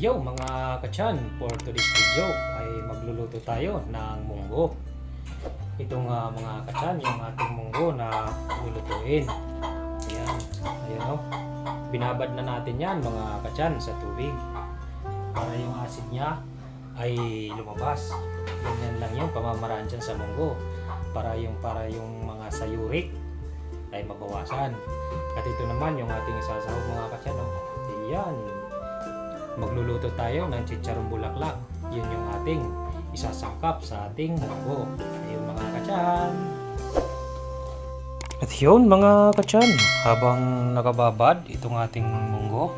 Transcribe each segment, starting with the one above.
Yo mga kachan, for today's video ay magluluto tayo ng munggo. Itong mga kachan, yung ating munggo na lulutuin. Ayan, ayan o. Binabad na natin yan mga kachan sa tubig para yung acid niya ay lumabas. Ganyan lang yung pamamaraan dyan sa munggo para yung mga sayurik ay mabawasan. At ito naman yung ating isasahog mga kachan o. Ayan, magluluto tayo ng chicharong bulaklak. Yun yung ating isasangkap sa ating munggo. Ayun mga kachan. At yun mga kachan, habang nakababad itong ating munggo,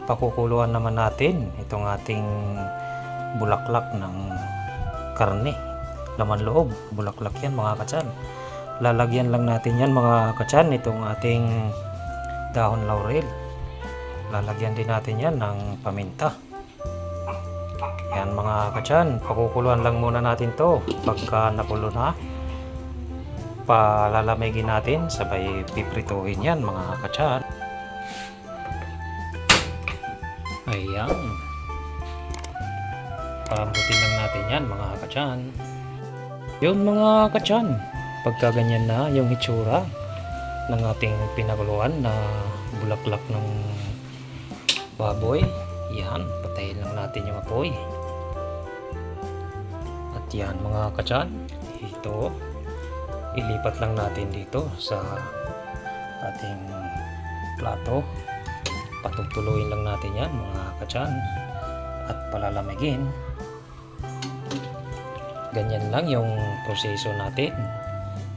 pakukuluan naman natin itong ating bulaklak ng karne. Laman loob, bulaklak yan mga kachan. Lalagyan lang natin yan mga kachan itong ating dahon laurel. Lalagyan din natin yan ng paminta. Yan mga kachan, pakukuluan lang muna natin to. Pagka nakulo na, palalamigin natin, sabay piprituhin yan mga kachan. Ayan, palambutin lang natin yan mga kachan. Yun mga kachan, pagka ganyan na yung itsura ng ating pinakuluan na bulaklak ng baboy, yan, patayin lang natin yung apoy. At yan mga kachan, ito ilipat lang natin dito sa ating plato. Patutuluin lang natin yan mga kachan at palalamigin. Ganyan lang yung proseso natin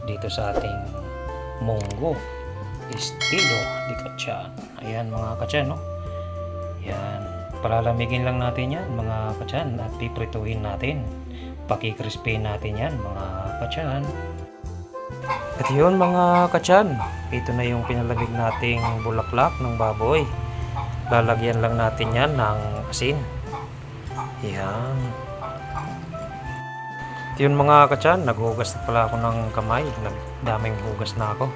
dito sa ating munggo estilo di kachan. Ayan mga kachan, no? Yan, palalamigin lang natin yan mga kachan at piprituhin natin. Pakikrispy natin yan mga kachan. At yun mga kachan, ito na yung pinalamig nating bulaklak ng baboy. Lalagyan lang natin yan ng asin. Yan. At yun mga kachan, naghugas na pala ako ng kamay. Daming hugas na ako.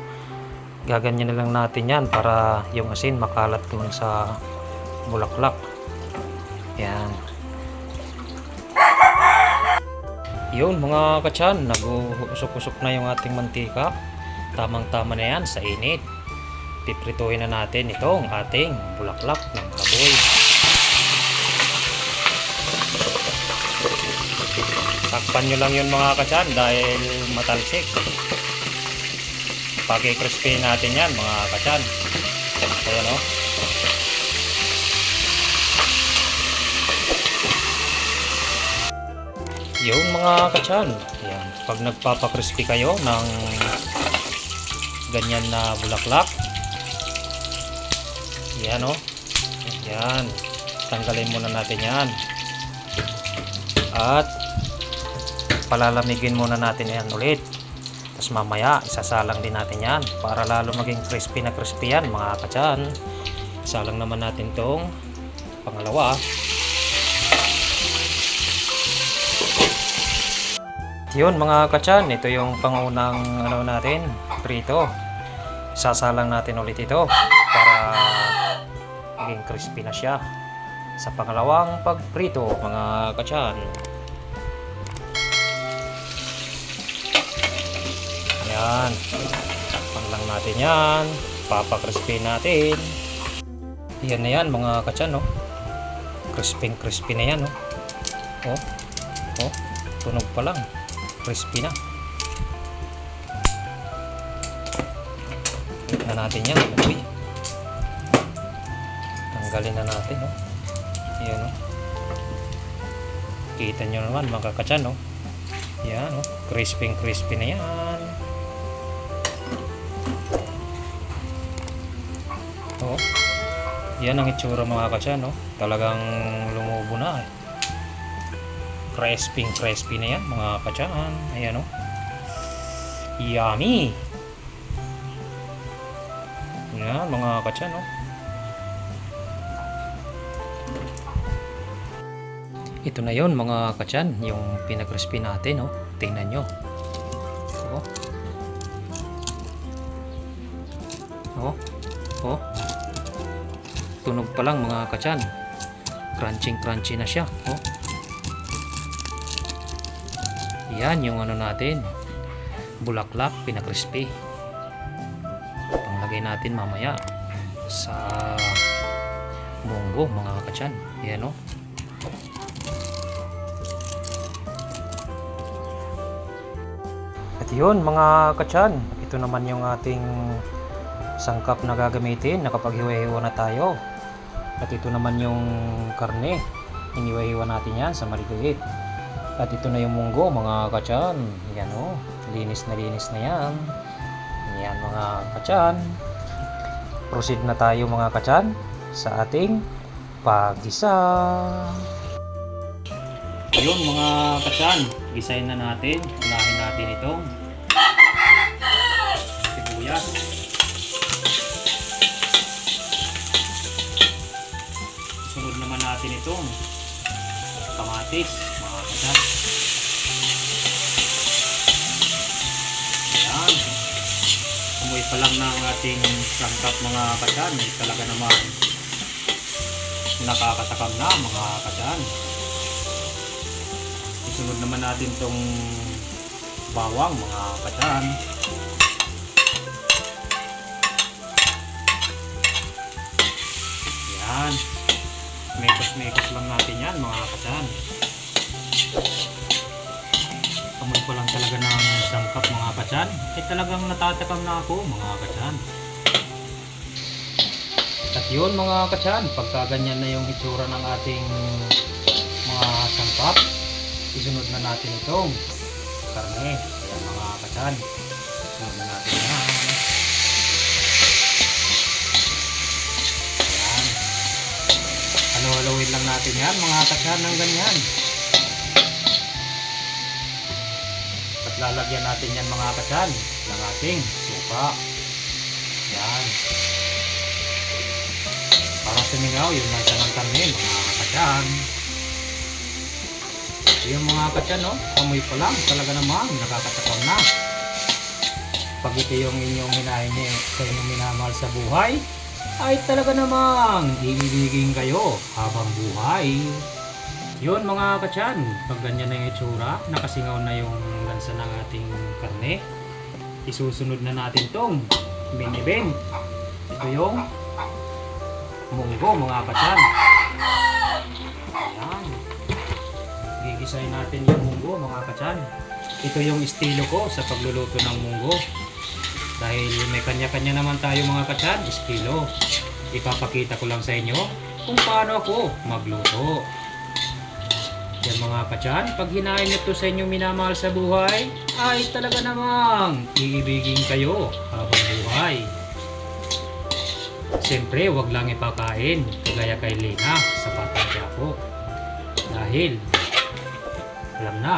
Gaganyan na lang natin yan para yung asin makalat dun sa bulaklak. Yan. Yun mga kachan, nag-usok-usok na yung ating mantika. Tamang-tama na yan sa init. Piprituhin na natin itong ating bulaklak ng baboy. Takpan nyo lang yun mga kachan dahil matalsik. Paki-crispy natin yan mga kachan. Ayan o. Yung mga kachan, yan, pag nagpapakrispy kayo ng ganyan na bulaklak, yan o, yan, tanggalin muna natin yan at palalamigin muna natin yan ulit. Tapos mamaya isasalang din natin yan para lalo maging crispy na crispy yan mga kachan. Isalang naman natin tong pangalawa. Yun mga kachan, ito yung pangunang ano natin, prito. Sasalang natin ulit ito para maging crispy na siya sa pangalawang pagprito mga kachan. Yan, takpan lang natin yan, papakrispy natin. Yan na yan mga kachan, no? Crispy na yan, no? Oh, tunog pa lang, crispy na. Na natin yan. Uy. Tanggalin na natin, no? Yan, no? Kita nyo naman mga kachan, no? Yan, no? Crispy na yan. Oh. Yan ang itsura mga kachan, no? Talagang lumubo na, eh. Crispy na yan mga kachan. Ayan o. Yummy. Yan mga kachan o. Ito na yon mga kachan, yung pinakrispy natin o. Tingnan nyo. Oh. Tunog pa lang mga kachan. crunchy na siya. Oh. Yan yung ano natin, bulaklak, pinakrispy. Panglagay natin mamaya sa munggo mga katsan. Yan o. At yun mga katsan, ito naman yung ating sangkap na gagamitin. Nakapaghiwa-hiwa na tayo. At ito naman yung karne. Hiniwa-hiwa natin yan sa maliliit. At ito na yung munggo mga katsan. Yan o. Linis na yan. Yan mga katsan. Proceed na tayo mga katsan sa ating paggisa. Ayun mga katsan. Gisayin na natin. Unahin natin itong sibuyas. Sunod naman natin itong kamatis mga katsan. Ayan. Amoy pa lang ng ating sangkap mga katsan. Talaga naman nakakatakam na mga katsan. Isunod naman natin itong bawang mga katsan. Ayan. Mekos lang natin yan mga katsan. Amoy ko lang talaga ng sangkap mga katsan. Talagang natatakam na ako mga katsan. At yun mga katsan, pagka ganyan na yung itsura ng ating mga sangkap, isunod na natin itong karne. Ayan mga katsan, isunod na natin yan. Halo-haloin lang natin yan mga katsan ng ganyan. At lalagyan natin yan mga katsan ng ating suka. Yan. Para sumingaw yung lansa ng karne mga katsan. Yung mga katsan no, amoy pa lang talaga namang nakakatakam na. Pag ito yung inyong hinahingi sa inyong minamahal sa buhay, ay talaga namang ibibigin kayo habang buhay. Yun mga katsan, pag ganyan na yung itsura, nakasingaw na yung lansa ng ating karne, isusunod na natin tong binibin. Ito yung munggo mga katsan. Ayan. Gigisahin natin yung munggo mga katsan. Ito yung estilo ko sa pagluluto ng munggo. Dahil may kanya-kanya naman tayo mga katsan, estilo. Ipapakita ko lang sa inyo kung paano ako magluto. Yan mga katsan, pag hinahin ito sa inyong minamahal sa buhay, ay talaga namang iibigin kayo habang buhay. Siyempre, wag lang ipakain kagaya kay Lina sa Batang Quiapo. Dahil, alam na.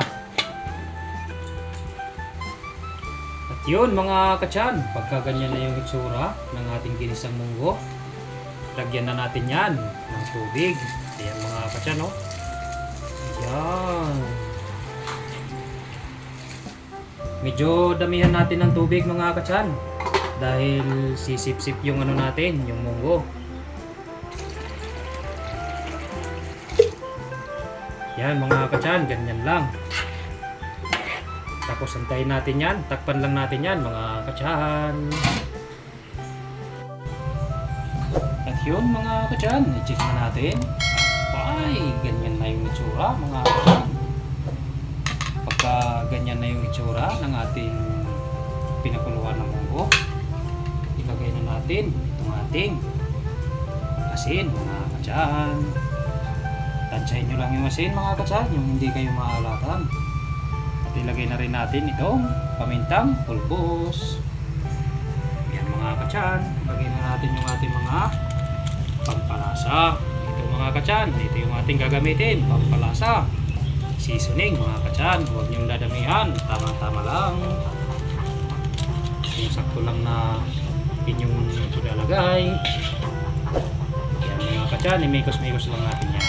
At yun mga katsan, pagka ganyan na yung itsura ng ating ginisang munggo, lagyan na natin yan ng tubig. Ayan mga katsan, no? Ayan. Medyo damihan natin ng tubig mga katsan. Dahil sisip-sip yung ano natin, yung munggo. Yan mga katsan, ganyan lang. Tapos antayin natin yan, takpan lang natin yan mga katsan. At yun mga katsan, i-check na natin. Ay, ganyan na yung itsura mga katsan. Pagka ganyan na yung itsura ng ating pinakuluan ng munggo, ilagay na natin itong ating asin mga katsan. Tansyahin nyo lang yung asin mga katsan, yung hindi kayo maalatan. At ilagay na rin natin itong pamintang pulbos. Yan mga katsan, ilagay na natin yung ating mga pampalasa. Ito mga katsan, ito yung ating gagamitin, pampalasa. Seasoning mga katsan, huwag nyong dadamihan, tama-tama lang. Yung sakto lang na inyong ilalagay. Yan mga katsan, imikos-mikos lang natin yan.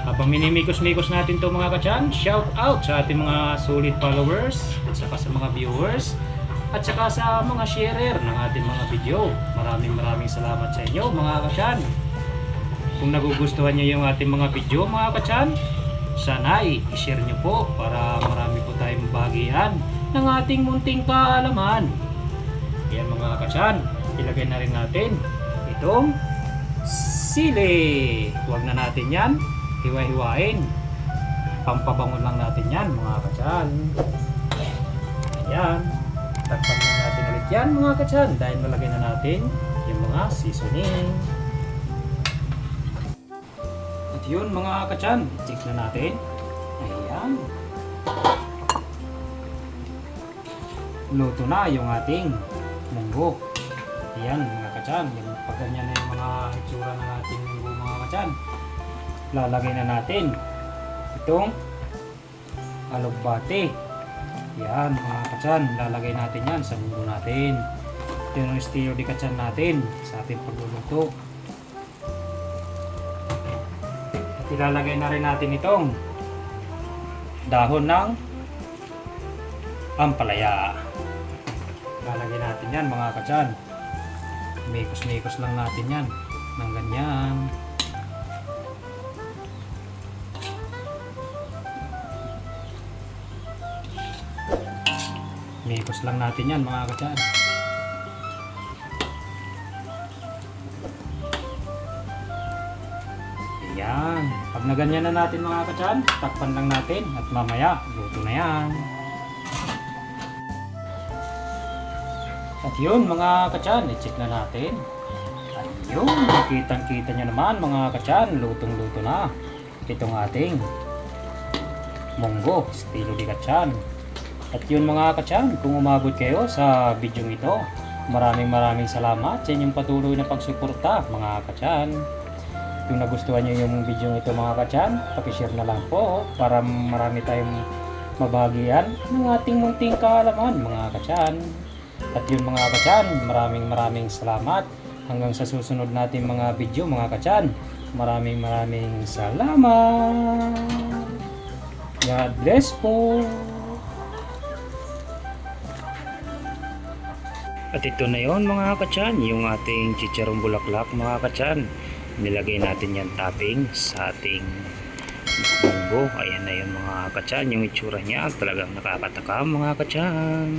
Habang minimikos-mikos natin to mga katsan, shout out sa ating mga solid followers at saka sa mga viewers at saka sa mga sharer ng ating mga video. Maraming salamat sa inyo mga katsan. Kung nagugustuhan niyo yung ating mga video mga kachan, sana'y i-share niyo po para marami po tayong bagian ng ating munting kaalaman. Yan mga kachan, ilagay na rin natin itong sili. Huwag na natin yan hiwa-hiwain. Pampabangon lang natin yan mga kachan. Ayan. Takpan na natin ulit yan mga kachan dahil malagay na natin yung mga seasoning. At yun mga kachan, check na natin. Ayan. Luto na yung ating munggo. Ayan mga kachan, pag ganyan na yung mga itsura ng ating munggo mga kachan, lalagay na natin itong alugbate. Yan mga kachan, lalagay natin yan sa munggo natin. Ito yung estilo di kachan natin sa ating pagluluto. At ilalagay na rin natin itong dahon ng ampalaya. Lalagay natin yan mga kachan. Mikos-mikos lang natin yan ng ganyan. Mikos lang natin yan mga kachan. Ayan. Pag naganyan na natin mga kachan, takpan lang natin at mamaya luto na yan. At yun mga kachan, i-check na natin. At yun, kitang-kita nyo naman mga kachan, lutong-luto na itong ating munggo, estilo di kachan. At yun mga kachan, kung umabot kayo sa video ito, maraming salamat sa inyong patuloy na pagsuporta mga kachan. Kung nagustuhan nyo yung video ito mga kachan, pakishare na lang po para marami tayong mabagian ng ating munting kaalaman mga kachan. At yun mga kachan, maraming salamat. Hanggang sa susunod natin mga video mga kachan, maraming salamat. God bless po. At ito na yon mga kachan, yung ating chicharong bulaklak mga kachan. Nilagay natin yan topping sa ating munggo. Ayan na yun mga kachan, yung itsura niya talagang nakakatakam mga kachan.